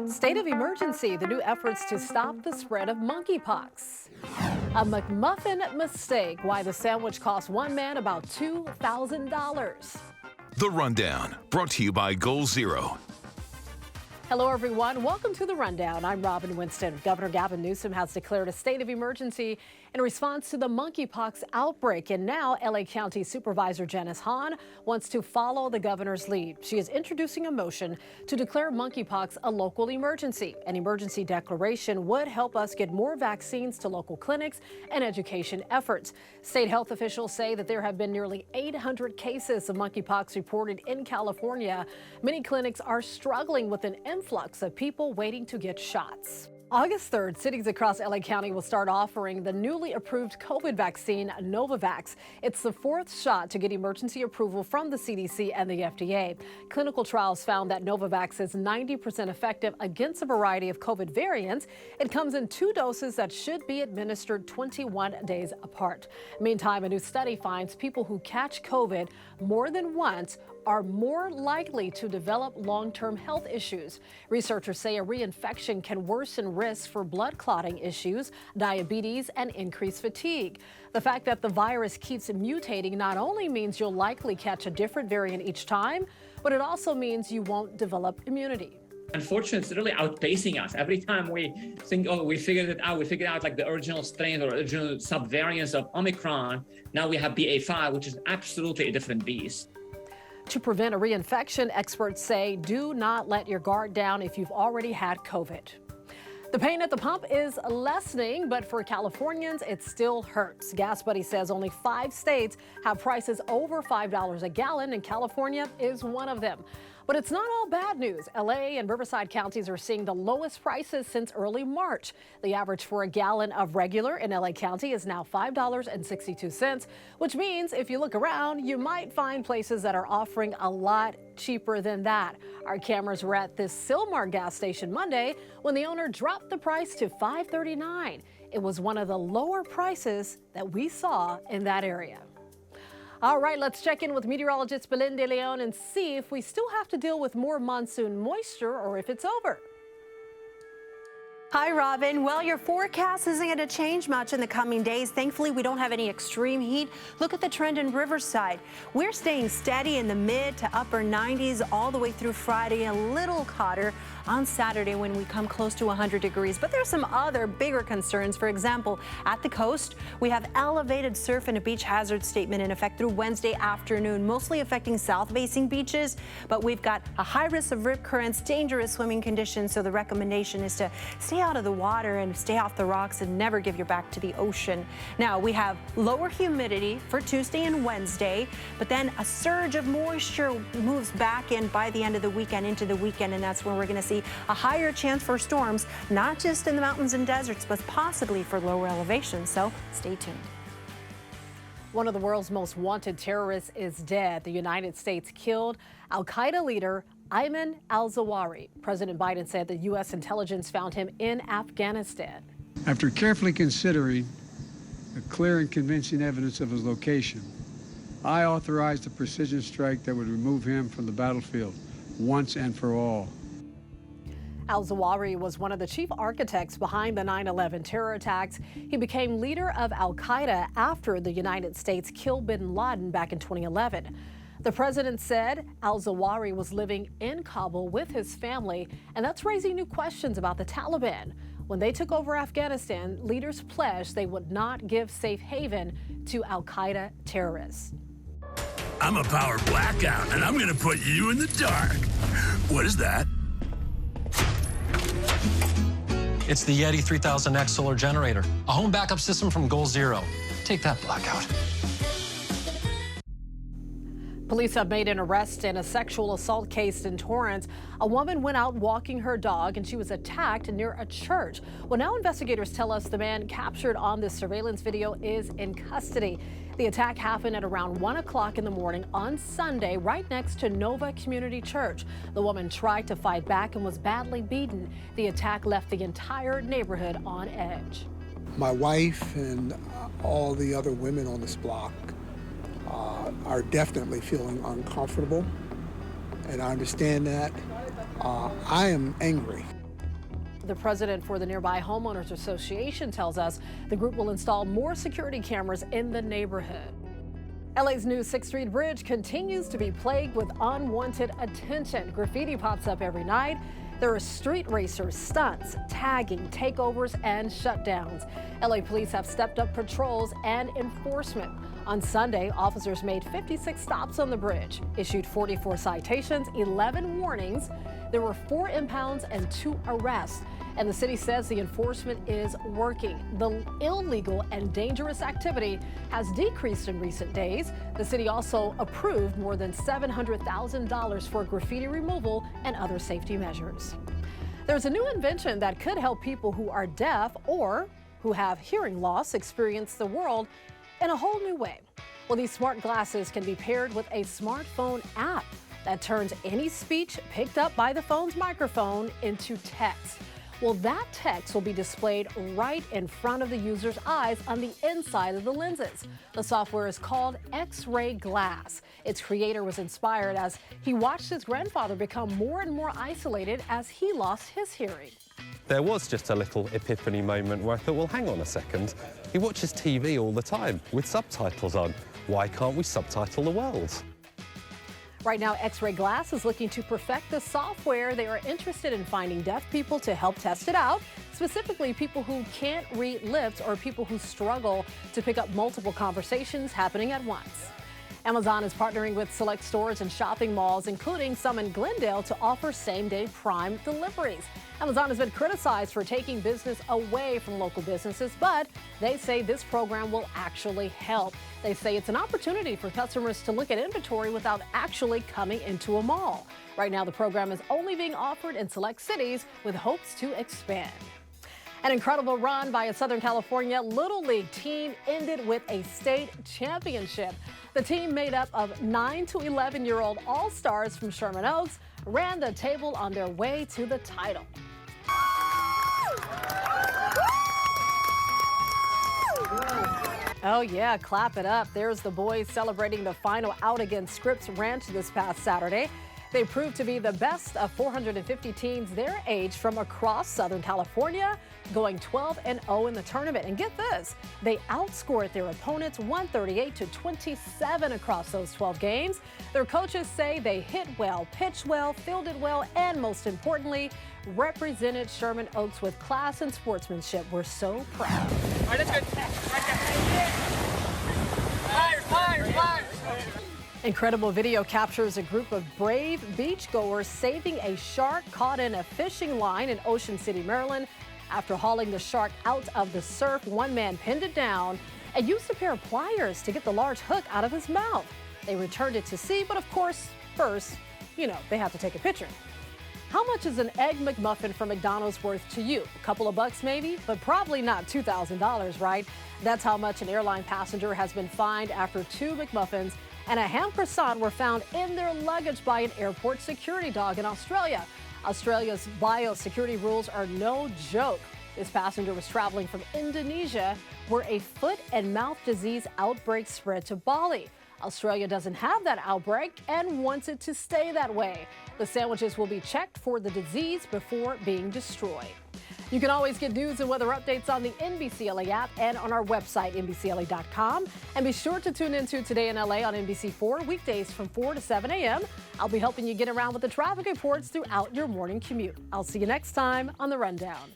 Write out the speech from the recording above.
State of emergency, the new efforts to stop the spread of monkeypox. A McMuffin mistake, why the sandwich cost one man about $2,000. The Rundown, brought to you by Goal Zero. Hello, everyone. Welcome to The Rundown. I'm Robin Winston. Governor Gavin Newsom has declared a state of emergency in response to the monkeypox outbreak. And now LA County Supervisor Janice Hahn wants to follow the governor's lead. She is introducing a motion to declare monkeypox a local emergency. An emergency declaration would help us get more vaccines to local clinics and education efforts. State health officials say that there have been nearly 800 cases of monkeypox reported in California. Many clinics are struggling with an influx of people waiting to get shots. August 3rd, cities across LA County will start offering the newly approved COVID vaccine, Novavax. It's the fourth shot to get emergency approval from the CDC and the FDA. Clinical trials found that Novavax is 90% effective against a variety of COVID variants. It comes in 2 doses that should be administered 21 days apart. Meantime, a new study finds people who catch COVID more than once are more likely to develop long-term health issues. Researchers say a reinfection can worsen risks for blood clotting issues, diabetes, and increased fatigue. The fact that the virus keeps mutating not only means you'll likely catch a different variant each time, but it also means you won't develop immunity. Unfortunately, it's really outpacing us. Every time we think, oh, we figured it out, we figured out like the original strain or original subvariants of Omicron. Now we have BA.5, which is absolutely a different beast. To prevent a reinfection, experts say do not let your guard down if you've already had COVID. The pain at the pump is lessening, but for Californians, it still hurts. Gas Buddy says only 5 states have prices over $5 a gallon, and California is one of them. But it's not all bad news. LA and Riverside counties are seeing the lowest prices since early March. The average for a gallon of regular in LA County is now $5.62, which means if you look around, you might find places that are offering a lot cheaper than that. Our cameras were at this Sylmar gas station Monday when the owner dropped the price to $5.39. It was one of the lower prices that we saw in that area. All right, let's check in with meteorologist Belen De Leon and see if we still have to deal with more monsoon moisture or if it's over. Hi, Robin. Well, your forecast isn't going to change much in the coming days. Thankfully, we don't have any extreme heat. Look at the trend in Riverside. We're staying steady in the mid to upper 90s all the way through Friday, a little hotter on Saturday when we come close to 100 degrees. But there's some other bigger concerns. For example, at the coast, we have elevated surf and a beach hazard statement in effect through Wednesday afternoon, mostly affecting south-facing beaches. But we've got a high risk of rip currents, dangerous swimming conditions. So the recommendation is to stay out of the water and stay off the rocks and never give your back to the ocean. Now, we have lower humidity for Tuesday and Wednesday, but then a surge of moisture moves back in by the end of the weekend into the weekend, and that's when we're going to see a higher chance for storms, not just in the mountains and deserts, but possibly for lower elevations. So stay tuned. One of the world's most wanted terrorists is dead. The United States killed Al-Qaeda leader Ayman al-Zawahiri. President Biden said the U.S. intelligence found him in Afghanistan. After carefully considering the clear and convincing evidence of his location, I authorized a precision strike that would remove him from the battlefield once and for all. Al-Zawahiri was one of the chief architects behind the 9/11 terror attacks. He became leader of Al-Qaeda after the United States killed bin Laden back in 2011. The president said Al-Zawahiri was living in Kabul with his family, and that's raising new questions about the Taliban. When they took over Afghanistan, leaders pledged they would not give safe haven to Al-Qaeda terrorists. I'm a power blackout, and I'm going to put you in the dark. What is that? It's the Yeti 3000X solar generator, a home backup system from Goal Zero. Take that, blackout. Police have made an arrest in a sexual assault case in Torrance. A woman went out walking her dog and she was attacked near a church. Well, now investigators tell us the man captured on this surveillance video is in custody. The attack happened at around 1 o'clock in the morning on Sunday, right next to Nova Community Church. The woman tried to fight back and was badly beaten. The attack left the entire neighborhood on edge. My wife and all the other women on this block are definitely feeling uncomfortable, and I understand that. I am angry. The president for the nearby Homeowners Association tells us the group will install more security cameras in the neighborhood. LA's new 6th Street Bridge continues to be plagued with unwanted attention. Graffiti pops up every night. There are street racers, stunts, tagging, takeovers, and shutdowns. LA police have stepped up patrols and enforcement. On Sunday, officers made 56 stops on the bridge, issued 44 citations, 11 warnings. There were 4 impounds and 2 arrests. And the city says the enforcement is working. The illegal and dangerous activity has decreased in recent days. The city also approved more than $700,000 for graffiti removal and other safety measures. There's a new invention that could help people who are deaf or who have hearing loss experience the world in a whole new way. Well, these smart glasses can be paired with a smartphone app that turns any speech picked up by the phone's microphone into text. Well, that text will be displayed right in front of the user's eyes on the inside of the lenses. The software is called XRay Glass. Its creator was inspired as he watched his grandfather become more and more isolated as he lost his hearing. There was just a little epiphany moment where I thought, well, hang on a second. He watches TV all the time with subtitles on. Why can't we subtitle the world? Right now, XRay Glass is looking to perfect the software. They are interested in finding deaf people to help test it out, specifically people who can't read lips or people who struggle to pick up multiple conversations happening at once. Amazon is partnering with select stores and shopping malls, including some in Glendale, to offer same-day Prime deliveries. Amazon has been criticized for taking business away from local businesses, but they say this program will actually help. They say it's an opportunity for customers to look at inventory without actually coming into a mall. Right now, the program is only being offered in select cities with hopes to expand. An incredible run by a Southern California Little League team ended with a state championship. The team, made up of 9 to 11-year-old all-stars from Sherman Oaks, ran the table on their way to the title. Oh yeah, clap it up. There's the boys celebrating the final out against Scripps Ranch this past Saturday. They proved to be the best of 450 teams their age from across Southern California, going 12-0 in the tournament. And get this, they outscored their opponents 138-27 across those 12 games. Their coaches say they hit well, pitched well, fielded well, and most importantly, represented Sherman Oaks with class and sportsmanship. We're so proud. All right, that's good. Fire. Incredible video captures a group of brave beachgoers saving a shark caught in a fishing line in Ocean City, Maryland. After hauling the shark out of the surf, one man pinned it down and used a pair of pliers to get the large hook out of his mouth. They returned it to sea, but of course, first, they have to take a picture. How much is an Egg McMuffin from McDonald's worth to you? A couple of bucks maybe, but probably not $2,000, right? That's how much an airline passenger has been fined after 2 McMuffins and a ham croissant were found in their luggage by an airport security dog in Australia. Australia's biosecurity rules are no joke. This passenger was traveling from Indonesia, where a foot and mouth disease outbreak spread to Bali. Australia doesn't have that outbreak and wants it to stay that way. The sandwiches will be checked for the disease before being destroyed. You can always get news and weather updates on the NBCLA app and on our website, NBCLA.com. And be sure to tune into Today in LA on NBC4 weekdays from 4 to 7 a.m. I'll be helping you get around with the traffic reports throughout your morning commute. I'll see you next time on The Rundown.